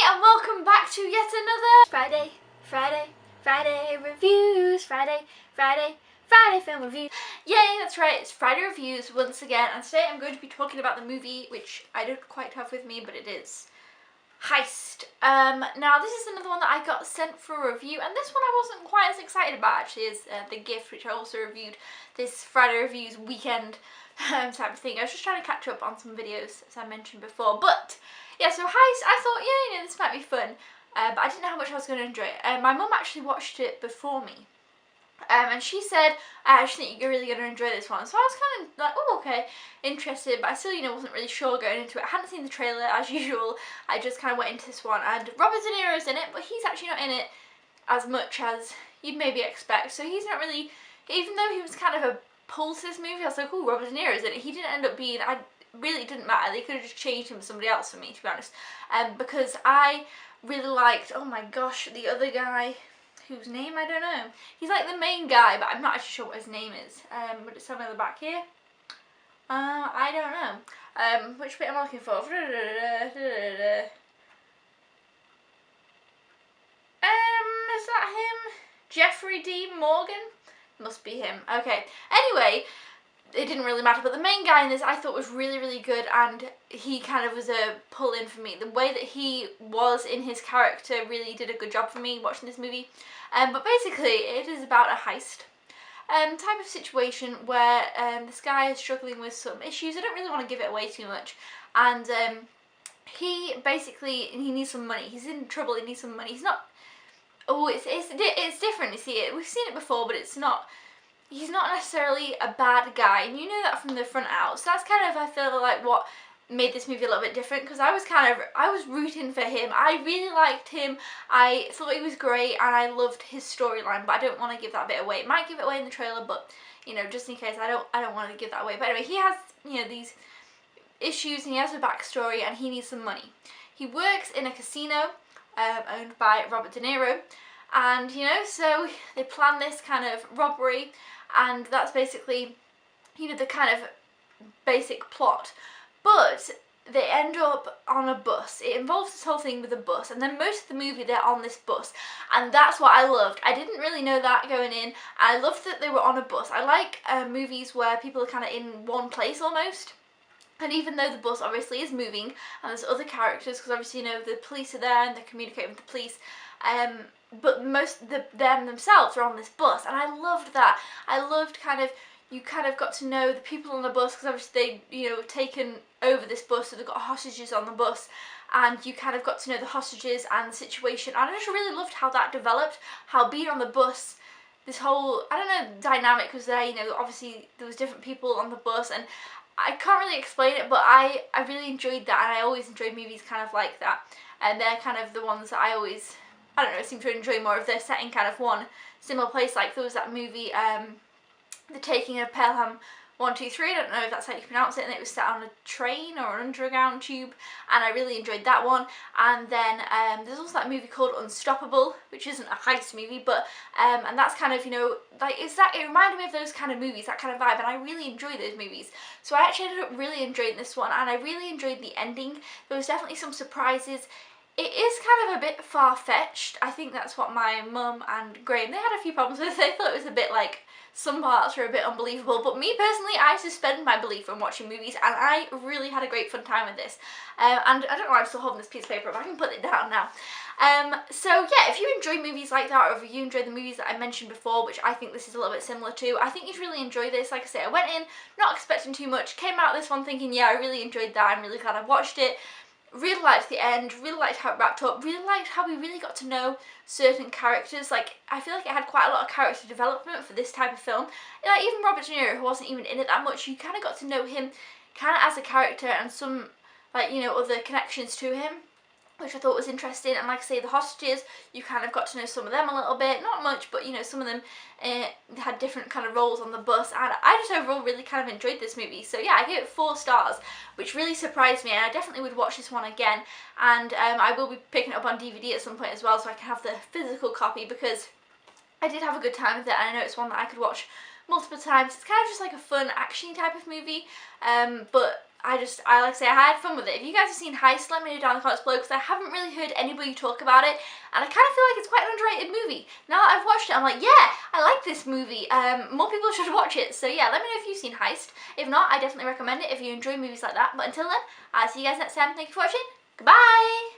Hi and welcome back to yet another Friday reviews, Friday film reviews. Yay, that's right, it's Friday reviews once again, and today I'm going to be talking about the movie which I don't quite have with me, but it is Heist. Now this is another one that I got sent for a review, and this one I wasn't quite as excited about actually as The Gift, which I also reviewed this Friday reviews weekend type of thing. I was just trying to catch up on some videos as I mentioned before, but yeah, so Heist, I thought, yeah, this might be fun, but I didn't know how much I was going to enjoy it. My mum actually watched it before me, and she said, I actually think you're really going to enjoy this one. So I was kind of like, oh, okay, interested, but I still, wasn't really sure going into it. I hadn't seen the trailer, as usual. I just kind of went into this one, and Robert De Niro's in it, but he's actually not in it as much as you'd maybe expect. So he's not really, even though he was kind of a pull to this movie, I was like, oh, Robert De Niro's in it. He didn't end up being, really didn't matter. They could have just changed him to somebody else for me, to be honest. Because I really liked, oh my gosh, the other guy, whose name I don't know. He's like the main guy, but I'm not actually sure what his name is. But it's somewhere on the back here. I don't know. Which bit am I looking for? Is that him? Jeffrey D. Morgan? Must be him. Okay. Anyway, it didn't really matter, but the main guy in this I thought was really, really good, and he kind of was a pull-in for me. The way that he was in his character really did a good job for me watching this movie. But basically, it is about a heist type of situation where this guy is struggling with some issues. I don't really want to give it away too much. And he needs some money. He's in trouble, he needs some money. He's not, it's different, you see. We've seen it before, but it's not, he's not necessarily a bad guy, and you know that from the front out. So that's kind of, I feel like, what made this movie a little bit different, because I was rooting for him. I really liked him. I thought he was great, and I loved his storyline, but I don't want to give that bit away. It might give it away in the trailer, but just in case, I don't want to give that away. But anyway, he has these issues, and he has a backstory, and he needs some money. He works in a casino owned by Robert De Niro, and so they plan this kind of robbery, and that's basically the kind of basic plot. But they end up on a bus. It involves this whole thing with a bus, and then most of the movie they're on this bus, and that's what I loved. I didn't really know that going in. I loved that they were on a bus. I like movies where people are kind of in one place almost. And even though the bus obviously is moving, and there's other characters, because obviously the police are there and they're communicating with the police, but most of them themselves are on this bus, and I loved that. I loved you kind of got to know the people on the bus, because obviously they, taken over this bus, so they've got hostages on the bus, and you kind of got to know the hostages and the situation, and I just really loved how that developed, how being on the bus, this whole, I don't know, dynamic was there. Obviously there was different people on the bus, and I can't really explain it, but I really enjoyed that, and I always enjoyed movies kind of like that, and they're kind of the ones that I always, I don't know, seem to enjoy more if they're set in kind of one similar place. Like there was that movie, The Taking of Pelham 123, I don't know if that's how you pronounce it, and it was set on a train or an underground tube, and I really enjoyed that one. And then there's also that movie called Unstoppable, which isn't a heist movie, but and that's kind of, it reminded me of those kind of movies, that kind of vibe, and I really enjoy those movies. So I actually ended up really enjoying this one, and I really enjoyed the ending. There was definitely some surprises. It is kind of a bit far-fetched. I think that's what my mum and Graham, they had a few problems with. They thought it was a bit like, some parts were a bit unbelievable, but me personally, I suspend my belief when watching movies, and I really had a great fun time with this. And I don't know why I'm still holding this piece of paper, but I can put it down now. So yeah, if you enjoy movies like that, or if you enjoy the movies that I mentioned before, which I think this is a little bit similar to, I think you'd really enjoy this. Like I say, I went in not expecting too much, came out of this one thinking, yeah, I really enjoyed that, I'm really glad I watched it. Really liked the end, really liked how it wrapped up, really liked how we really got to know certain characters. Like, I feel like it had quite a lot of character development for this type of film. Like, even Robert De Niro, who wasn't even in it that much, you kind of got to know him kind of as a character, and some, like, other connections to him, which I thought was interesting. And like I say, the hostages, you kind of got to know some of them a little bit, not much, but some of them had different kind of roles on the bus, and I just overall really kind of enjoyed this movie. So yeah, I gave it 4 stars, which really surprised me, and I definitely would watch this one again. And I will be picking it up on DVD at some point as well, so I can have the physical copy, because I did have a good time with it, and I know it's one that I could watch multiple times. It's kind of just like a fun action type of movie, but I like to say, I had fun with it. If you guys have seen Heist, let me know down in the comments below, because I haven't really heard anybody talk about it, and I kind of feel like it's quite an underrated movie. Now that I've watched it, I'm like, yeah, I like this movie. More people should watch it. So yeah, let me know if you've seen Heist. If not, I definitely recommend it if you enjoy movies like that. But until then, I'll see you guys next time. Thank you for watching. Goodbye!